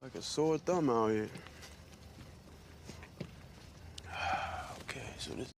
Like a sore thumb out here. Okay, so this.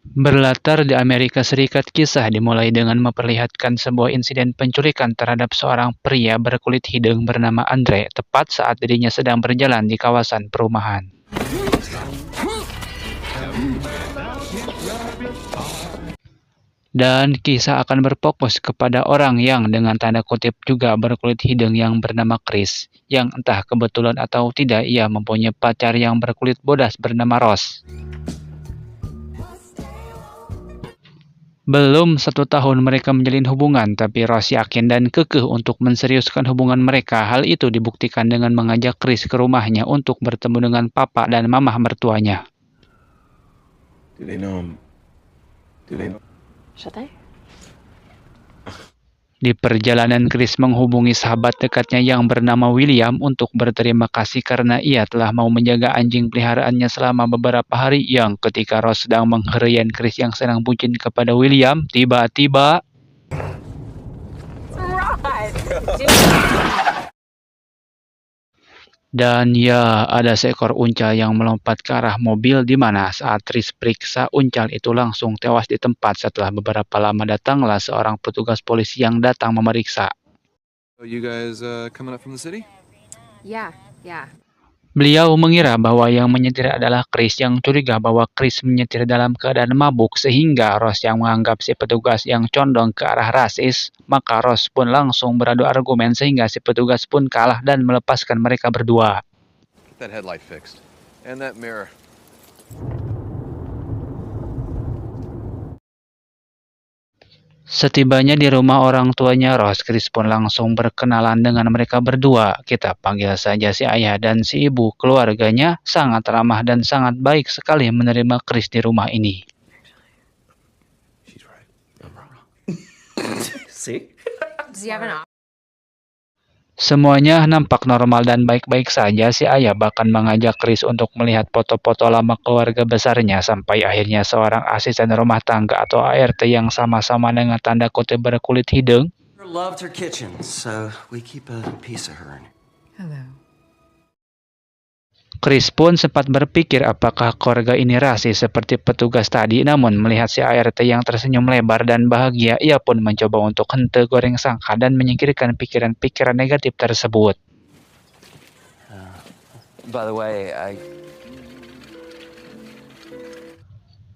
Berlatar di Amerika Serikat, kisah dimulai dengan memperlihatkan sebuah insiden penculikan terhadap seorang pria berkulit hidung bernama Andre, tepat saat dirinya sedang berjalan di kawasan perumahan. Dan kisah akan berfokus kepada orang yang dengan tanda kutip juga berkulit hidung yang bernama Chris, yang entah kebetulan atau tidak ia mempunyai pacar yang berkulit bodas bernama Ross. Belum 1 tahun mereka menjalin hubungan, tapi Ross yakin dan kekeh untuk menseriuskan hubungan mereka. Hal itu dibuktikan dengan mengajak Chris ke rumahnya untuk bertemu dengan papa dan mama mertuanya. Do they know? Should they? Di perjalanan, Chris menghubungi sahabat dekatnya yang bernama William untuk berterima kasih karena ia telah mau menjaga anjing peliharaannya selama beberapa hari. Yang ketika Ross sedang mengherian Chris yang sedang bucin kepada William, tiba-tiba dan ya, ada seekor uncal yang melompat ke arah mobil, di mana saat Chris periksa, uncal itu langsung tewas di tempat. Setelah beberapa lama datanglah seorang petugas polisi yang datang memeriksa. Oh, you guys coming up from the city? Yeah. Beliau mengira bahwa yang menyetir adalah Chris, yang curiga bahwa Chris menyetir dalam keadaan mabuk, sehingga Ross yang menganggap si petugas yang condong ke arah rasis. Maka Ross pun langsung beradu argumen sehingga si petugas pun kalah dan melepaskan mereka berdua. Get that headlight fixed. And that mirror. Setibanya di rumah orang tuanya Ross, Chris pun langsung berkenalan dengan mereka berdua. Kita panggil saja si ayah dan si ibu. Keluarganya sangat ramah dan sangat baik sekali menerima Chris di rumah ini. She's right. I'm wrong. See? Does he have an Semuanya nampak normal dan baik-baik saja. Si ayah bahkan mengajak Chris untuk melihat foto-foto lama keluarga besarnya, sampai akhirnya seorang asisten rumah tangga atau ART yang sama-sama dengan tanda kutip berkulit hidung Her loved her kitchen, so we keep a piece of her. Hello. Chris pun sempat berpikir apakah keluarga ini rasis seperti petugas tadi, namun melihat si ART yang tersenyum lebar dan bahagia, ia pun mencoba untuk hente goreng sangka dan menyingkirkan pikiran-pikiran negatif tersebut. By the way,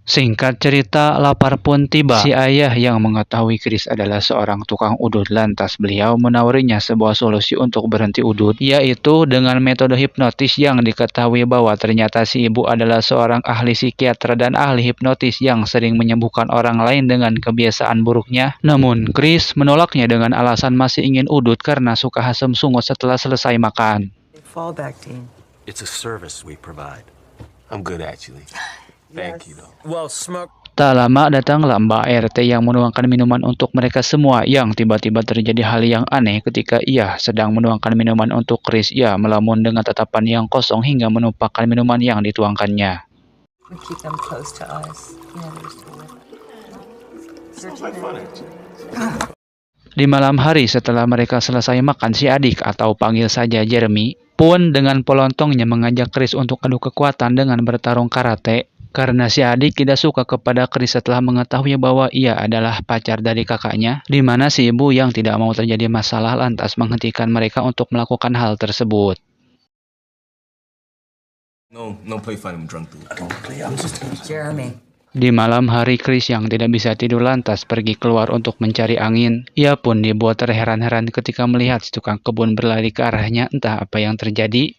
Singkat cerita, lapar pun tiba. Si ayah yang mengetahui Chris adalah seorang tukang udut, lantas beliau menawarinya sebuah solusi untuk berhenti udut, yaitu dengan metode hipnotis, yang diketahui bahwa ternyata si ibu adalah seorang ahli psikiater dan ahli hipnotis yang sering menyembuhkan orang lain dengan kebiasaan buruknya. Namun Chris menolaknya dengan alasan masih ingin udut karena suka asam sungut setelah selesai makan. Fall back, Dean. It's a service we provide. I'm good, actually. Thank you, though. Well, smoke. Tak lama datanglah Mbak RT yang menuangkan minuman untuk mereka semua, yang tiba-tiba terjadi hal yang aneh ketika ia sedang menuangkan minuman untuk Chris. Ia melamun dengan tatapan yang kosong hingga menumpahkan minuman yang dituangkannya. We keep them close to us. You know, they're still with us. Sounds like fun, actually. Di malam hari setelah mereka selesai makan, si adik atau panggil saja Jeremy pun dengan pelontongnya mengajak Chris untuk adu kekuatan dengan bertarung karate. Karena si adik tidak suka kepada Chris setelah mengetahui bahwa ia adalah pacar dari kakaknya, di mana si ibu yang tidak mau terjadi masalah lantas menghentikan mereka untuk melakukan hal tersebut. No play fighting with drunk dude. Jeremy. Di malam hari, Chris yang tidak bisa tidur lantas pergi keluar untuk mencari angin. Ia pun dibuat terheran-heran ketika melihat si tukang kebun berlari ke arahnya, entah apa yang terjadi.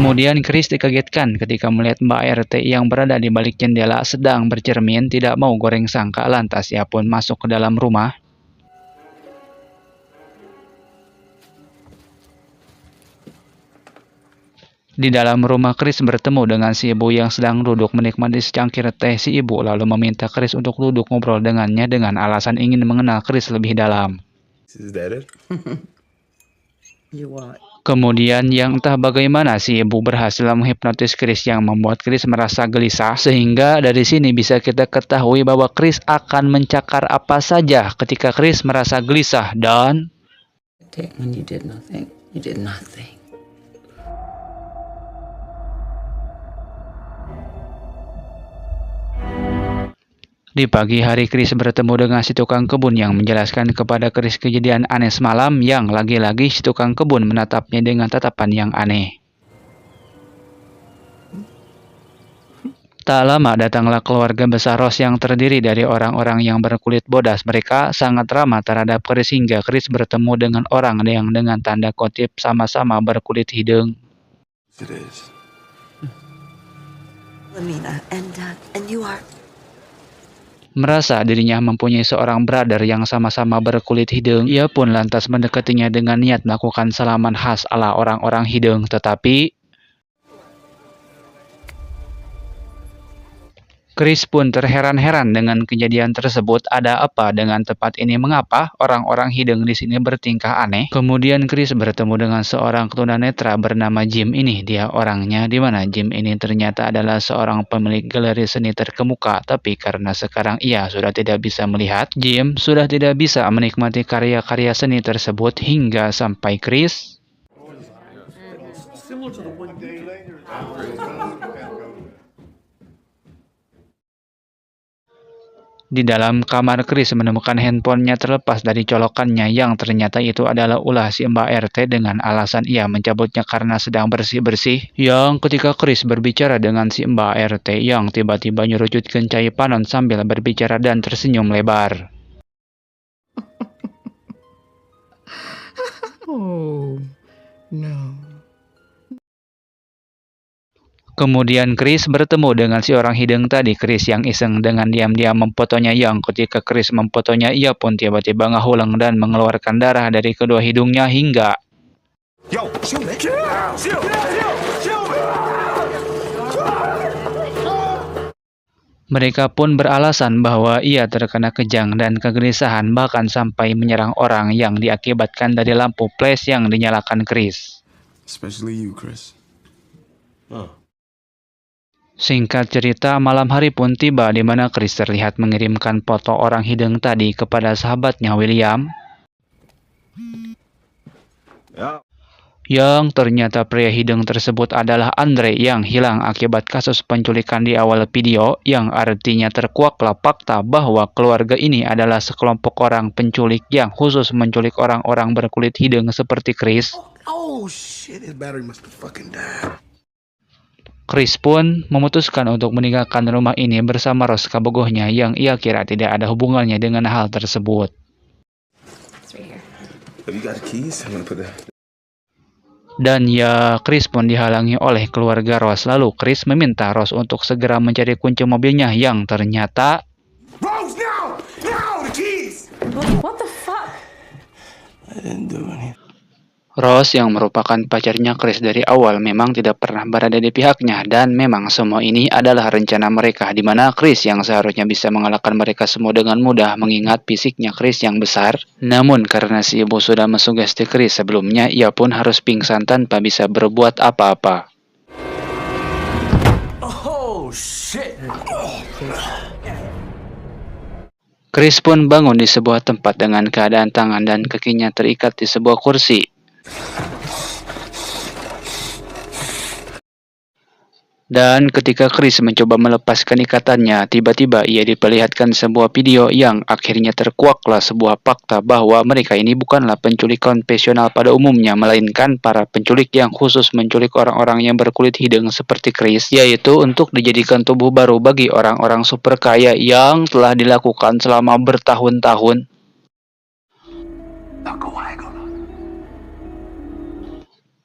Kemudian Chris dikagetkan ketika melihat Mbak RT yang berada di balik jendela sedang bercermin. Tidak mau goreng sangka, lantas ia pun masuk ke dalam rumah. Di dalam rumah, Chris bertemu dengan si ibu yang sedang duduk menikmati secangkir teh. Si ibu lalu meminta Chris untuk duduk ngobrol dengannya dengan alasan ingin mengenal Chris lebih dalam. Is that it? You what? Kemudian yang entah bagaimana si ibu berhasil menghipnotis Chris yang membuat Chris merasa gelisah, sehingga dari sini bisa kita ketahui bahwa Chris akan mencakar apa saja ketika Chris merasa gelisah dan When you did nothing, you did nothing. di pagi hari Chris bertemu dengan si tukang kebun yang menjelaskan kepada Chris kejadian aneh semalam yang lagi-lagi si tukang kebun menatapnya dengan tatapan yang aneh. Tak lama datanglah keluarga besar Ross yang terdiri dari orang-orang yang berkulit bodas. Mereka sangat ramah terhadap Chris hingga Chris bertemu dengan orang yang dengan tanda kutip sama-sama berkulit hidung. It is. Lamina, and you are. Merasa dirinya mempunyai seorang brother yang sama-sama berkulit hidung, ia pun lantas mendekatinya dengan niat melakukan salaman khas ala orang-orang hidung. Tetapi Chris pun terheran-heran dengan kejadian tersebut. Ada apa dengan tempat ini? Mengapa orang-orang hidung di sini bertingkah aneh? Kemudian Chris bertemu dengan seorang tunanetra bernama Jim ini. Dia orangnya di mana Jim ini ternyata adalah seorang pemilik galeri seni terkemuka. Tapi karena sekarang ia sudah tidak bisa melihat, Jim sudah tidak bisa menikmati karya-karya seni tersebut hingga sampai Chris di dalam kamar. Chris menemukan handphonenya terlepas dari colokannya yang ternyata itu adalah ulah si Mbak RT dengan alasan ia mencabutnya karena sedang bersih-bersih. Yang ketika Chris berbicara dengan si Mbak RT yang tiba-tiba nyerujutkan cai panon sambil berbicara dan tersenyum lebar. Oh, no. Kemudian Chris bertemu dengan si orang hidung tadi. Chris yang iseng dengan diam-diam memfotonya, yang ketika Chris memfotonya ia pun tiba-tiba ngahuleng dan mengeluarkan darah dari kedua hidungnya hingga Yo, shoot me. Shoot me. mereka pun beralasan bahwa ia terkena kejang dan kegelisahan, bahkan sampai menyerang orang yang diakibatkan dari lampu flash yang dinyalakan Chris. Especially you, Chris. Singkat cerita, malam hari pun tiba di mana Chris terlihat mengirimkan foto orang hidung tadi kepada sahabatnya William. Yang ternyata pria hidung tersebut adalah Andre yang hilang akibat kasus penculikan di awal video, yang artinya terkuaklah fakta bahwa keluarga ini adalah sekelompok orang penculik yang khusus menculik orang-orang berkulit hidung seperti Chris. Oh shit, his battery must have fucking died. Chris pun memutuskan untuk meninggalkan rumah ini bersama Ross kabogohnya yang ia kira tidak ada hubungannya dengan hal tersebut. It's right here. Have you got the keys? I'm gonna put that. Dan ya, Chris pun dihalangi oleh keluarga Ross. Lalu Chris meminta Ross untuk segera mencari kunci mobilnya yang ternyata Rose, now! Now, the keys! What the fuck? I didn't do anything. Ross yang merupakan pacarnya Chris dari awal memang tidak pernah berada di pihaknya, dan memang semua ini adalah rencana mereka, di mana Chris yang seharusnya bisa mengalahkan mereka semua dengan mudah mengingat fisiknya Chris yang besar. Namun karena si ibu sudah mensugesti Chris sebelumnya, ia pun harus pingsan tanpa bisa berbuat apa-apa. Oh shit! Chris pun bangun di sebuah tempat dengan keadaan tangan dan kakinya terikat di sebuah kursi. Dan ketika Chris mencoba melepaskan ikatannya, tiba-tiba ia diperlihatkan sebuah video yang akhirnya terkuaklah sebuah fakta bahwa mereka ini bukanlah penculik konvensional pada umumnya, melainkan para penculik yang khusus menculik orang-orang yang berkulit hidung seperti Chris, yaitu untuk dijadikan tubuh baru bagi orang-orang super kaya yang telah dilakukan selama bertahun-tahun.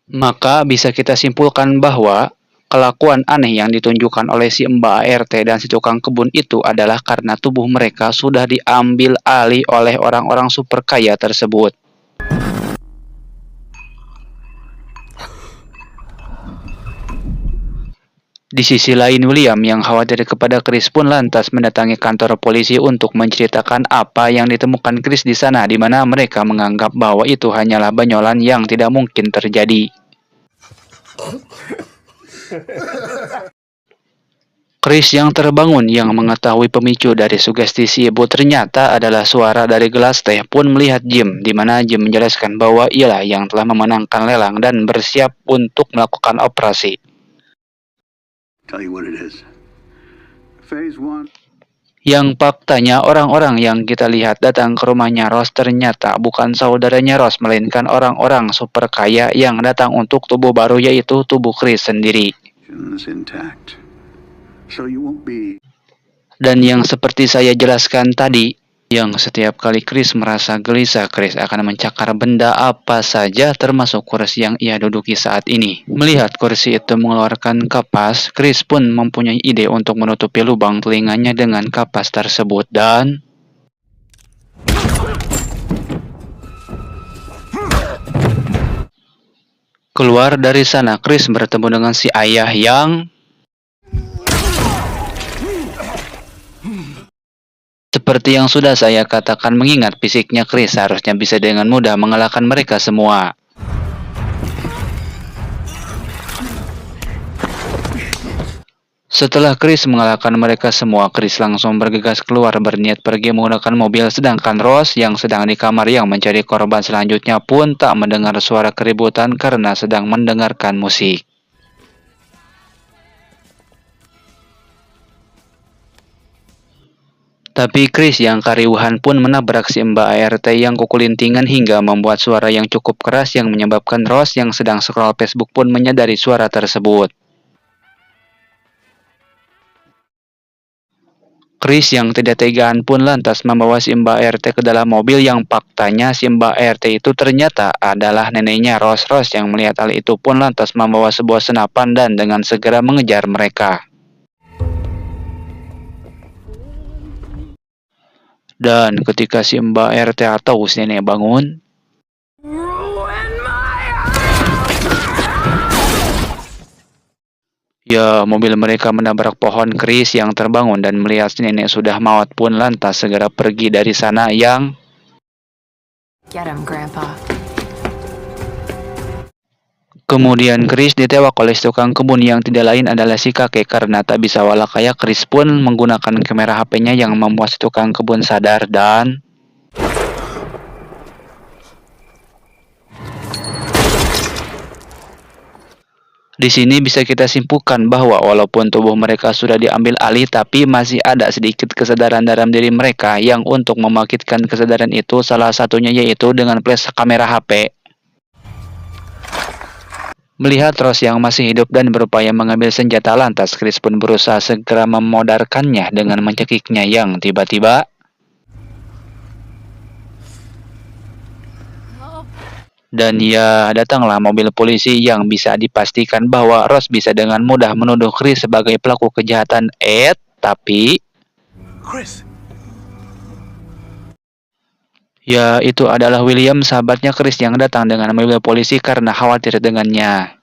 Maka bisa kita simpulkan bahwa kelakuan aneh yang ditunjukkan oleh si Mbak RT dan si tukang kebun itu adalah karena tubuh mereka sudah diambil alih oleh orang-orang super kaya tersebut. Di sisi lain, William yang khawatir kepada Chris pun lantas mendatangi kantor polisi untuk menceritakan apa yang ditemukan Chris di sana, di mana mereka menganggap bahwa itu hanyalah banyolan yang tidak mungkin terjadi. Chris yang terbangun yang mengetahui pemicu dari sugesti si ibu ternyata adalah suara dari gelas teh pun melihat Jim, di mana Jim menjelaskan bahwa ialah yang telah memenangkan lelang dan bersiap untuk melakukan operasi. Tell you what it is. Phase 1. Yang faktanya orang-orang yang kita lihat datang ke rumahnya Ross ternyata bukan saudaranya Ross, melainkan orang-orang super kaya yang datang untuk tubuh baru, yaitu tubuh Chris sendiri. Intact. So you won't be. Dan yang seperti saya jelaskan tadi, yang setiap kali Chris merasa gelisah, Chris akan mencakar benda apa saja termasuk kursi yang ia duduki saat ini. Melihat kursi itu mengeluarkan kapas, Chris pun mempunyai ide untuk menutupi lubang telinganya dengan kapas tersebut dan keluar dari sana. Chris bertemu dengan si ayah yang seperti yang sudah saya katakan, mengingat fisiknya Chris seharusnya bisa dengan mudah mengalahkan mereka semua. Setelah Chris mengalahkan mereka semua, Chris langsung bergegas keluar berniat pergi menggunakan mobil, sedangkan Ross yang sedang di kamar yang mencari korban selanjutnya pun tak mendengar suara keributan karena sedang mendengarkan musik. Tapi Chris yang kariuhan pun menabrak si Mbak ART yang kukulintingan hingga membuat suara yang cukup keras yang menyebabkan Ross yang sedang scroll Facebook pun menyadari suara tersebut. Chris yang tidak tegaan pun lantas membawa si Mbak ART ke dalam mobil yang faktanya si Mbak ART itu ternyata adalah neneknya Ross. Ross yang melihat hal itu pun lantas membawa sebuah senapan dan dengan segera mengejar mereka. Dan ketika si Mbak RT atau si nenek bangun, ya, mobil mereka menabrak pohon. Chris yang terbangun dan melihat si nenek sudah maut pun lantas segera pergi dari sana yang Get him, Grandpa. kemudian Chris ditewak oleh tukang kebun yang tidak lain adalah si kakek. Karena tak bisa walakaya, Chris pun menggunakan kamera HP-nya yang membuat si tukang kebun sadar dan di sini bisa kita simpulkan bahwa walaupun tubuh mereka sudah diambil alih, tapi masih ada sedikit kesadaran dalam diri mereka yang untuk membangkitkan kesadaran itu salah satunya yaitu dengan flash kamera HP. Melihat Ross yang masih hidup dan berupaya mengambil senjata, lantas Chris pun berusaha segera memodarkannya dengan mencekiknya yang tiba-tiba dan ya, datanglah mobil polisi yang bisa dipastikan bahwa Ross bisa dengan mudah menuduh Chris sebagai pelaku kejahatan. Tapi Chris. ya, itu adalah William, sahabatnya Chris yang datang dengan mobil polisi karena khawatir dengannya.